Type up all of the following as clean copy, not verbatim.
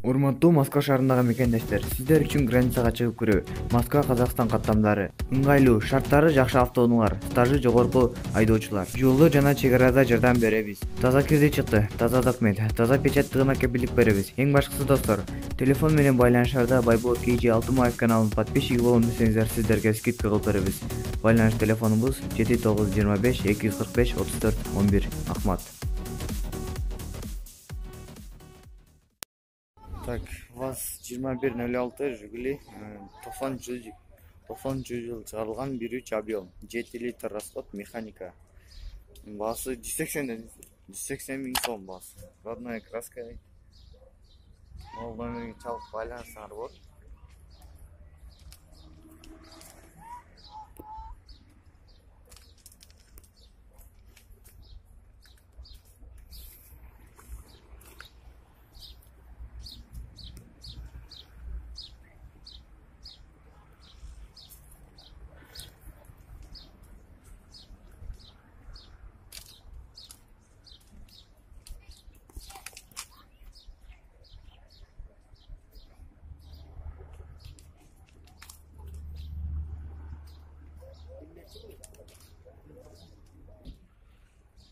Урматтуу Москва шаарындагы мекендештер, сиздер үчүн границага чыгып кирүү. Москва Казакстан каттамдары. Ыңгайлуу, шарттары жакшы автоунаалар, стажы жогорку айдоочулар. Жолдо жана чек арада жардам беребиз. Таза кирди чыкты, таза документ, таза печаттыгына кепилдик беребиз. Эң башкысы достор, телефон менен байланышарда Байбол KG Алтымаев каналынын подписчиги болом десеңиздер, сиздерге скидка кылып беребиз. Байланыш телефонубуз 7925 245 34 11. Ахмат. Так, ВАЗ 2106 Жигули 90 жыл чыгарылган 1.3 объем, 7 литр расход, механика. Баасы 180 миң сом баасы. Родная краска. Ол номерге чалып байланышсаңар болот.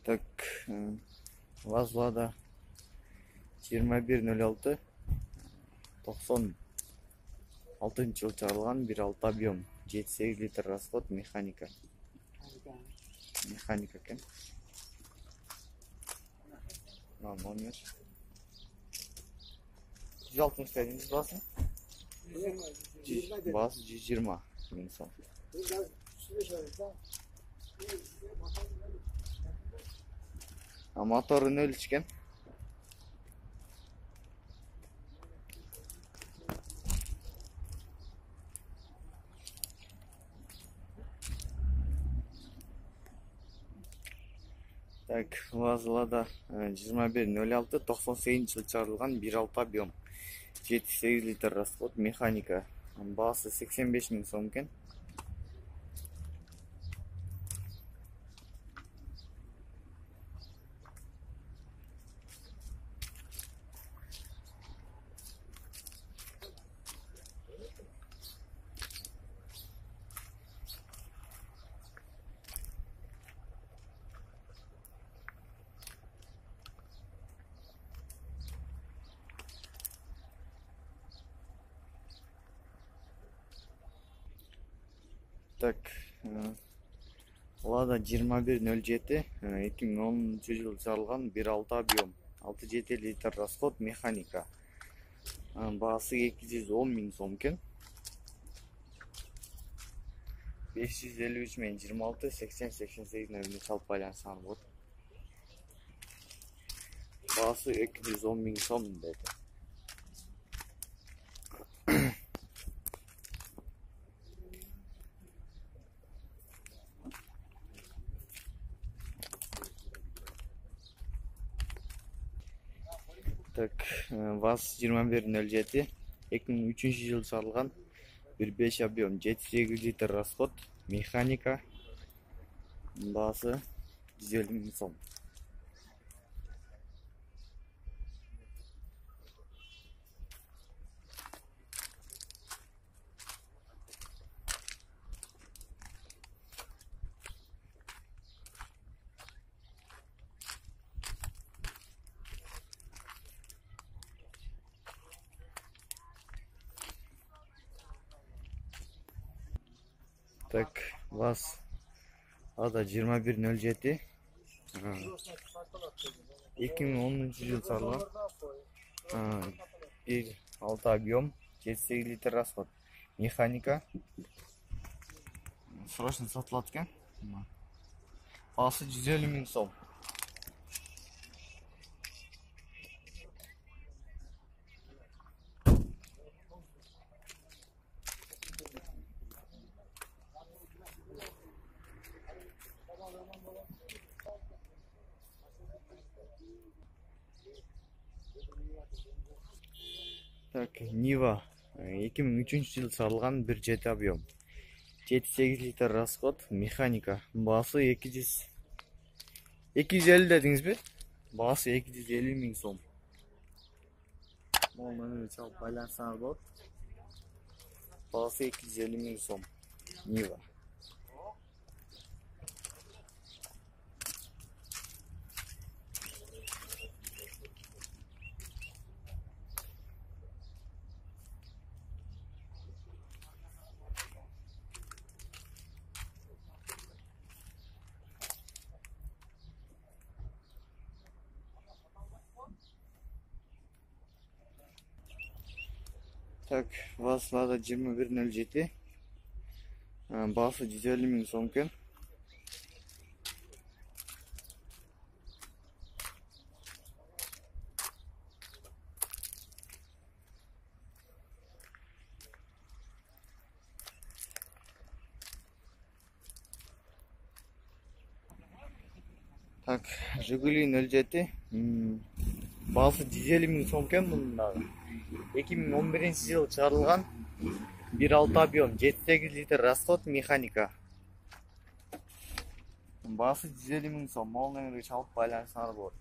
Так, ВАЗ Лада 2106 96 жыл чыгарылган 1.6 объем, 7-8 литр расход, механика. Механика экен. Номер 160 дедиңиз баасы? Баасы 120 миң сом. Мотору нөл ичкен. Так, ВАЗ Лада 2106 98 жыл чыгарылган 1.6 объем, 7-8 литр расход, механика. Баасы 85 миң сом экен. Так, Лада 2107 2010 жыл чыгарылган 1.6 объем, 6-7 литр расход, механика. Баасы 210 миң сом экен. 553 мен 26 80 88 номеріне чалып байланышсаңар болот. Баасы 210 миң сом деди. Так, ВАЗ 2107 2003 жыл чыгарылган 1.5 объем, 7-8 литр расход, механика. Баасы 150 миң сом. Так, ВАЗ Лада 2107 2010 жыл чыгарылган 1.6 объем, 7-8 литр расход, механика. Срочно сатылат экен. Баасы 150 миң сом. Так, Нива 2003 жыл чыгарылган 1.7 объем, 7-8 литр расход, механика. Баасы 250 дедиңизби? Баасы 250 миң сом. Могул номерге чалып байланышсаңыз болот. Баасы 250 миң сом. Нива. Так, Васлада 2107. Баасы 150 миң сом экен. Так, Жигули 07. Баасы 150 миң сом экен мунун дагы. 2011-жылы чыгарылган. 1.6 объем, 7-8 литр расход, механика. Баасы 150 миң сом. Могул номерге чалып байланышсаңар болот.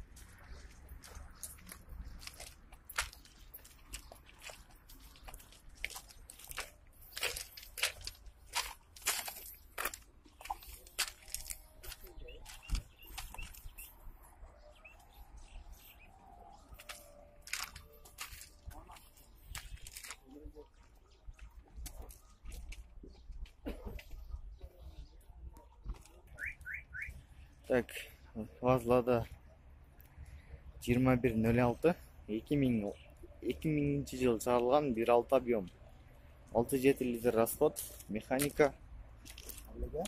Так, Вазлада 2106. 2000-жылы чыгарылган, 1.6 объем, 6-7 литр расход, механика. Мына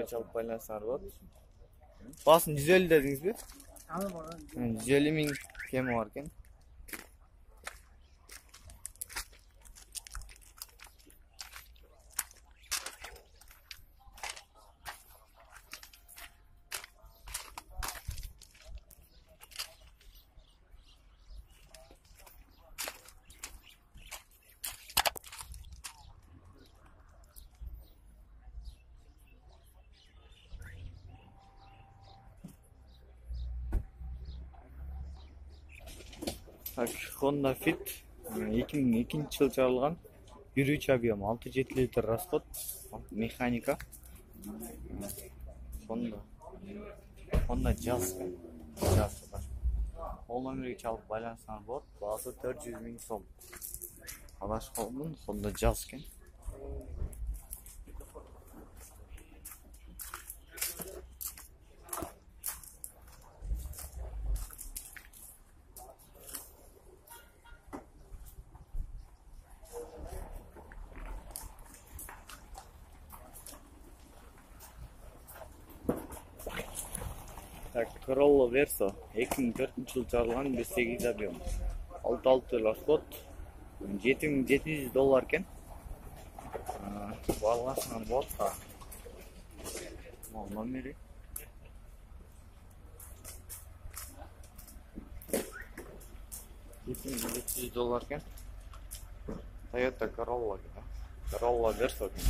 чалып байланышсаңар болот. Баасын 150 дедиңизби? 150 миң кеми бар экен. Так, Honda Fit 2002-жылы чыгарылган, 1.3 объем, 6-7 литр расход, механика. Honda Jazz. Ол номерге чалып байланышсаңар болот. Баасы 400 миң сом. Адашкандын Honda Jazz экен. Так, Corolla Verso 2004-жылы чыгарылган, 1.8 объем, 6 расход, $7,700 экен. Байланышсаңар болот. Могул номери $7,700 экен. Toyota Corolla Verso экен.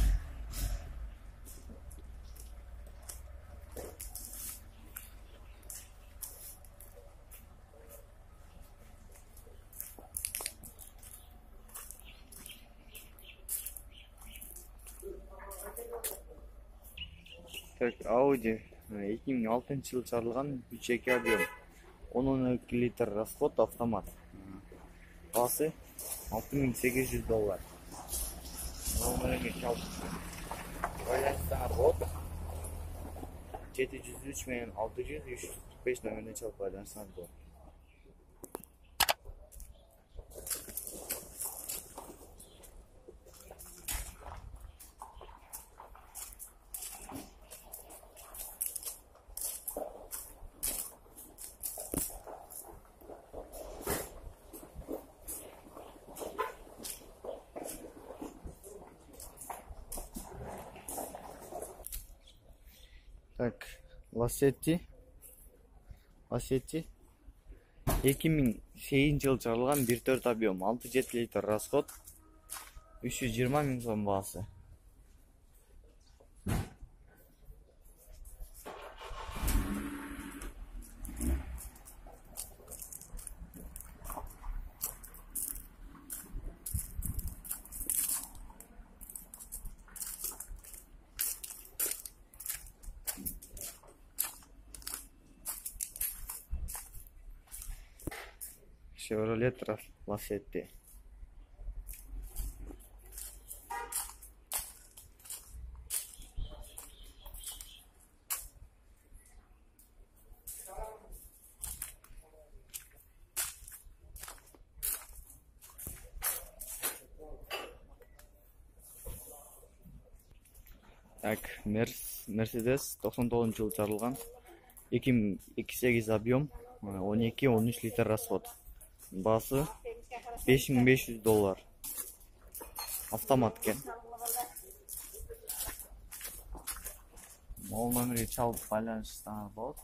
Так, Audi 2006-жылы чыгарылган, 3.2 объем, 10 литр расход, автомат. Баасы $6,800. Номерге чалып байланышсаңар болот. 703 менен 600-345 номерине чалып байланышсаңар болот. Так, Lacetti 2008-жылы чыгарылган, 1.4 объем, 6-7 литр расход, 320 миң сом баасы. Chevrolet Lacetti. Так, Mercedes 99-жылы жарылган. 2.8 объем, 12-13 литр расход. Баасы $5500. Автомат экен. Могул номерге чалып байланыштаңыз болот.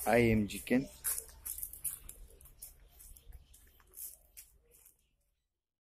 AMG экен.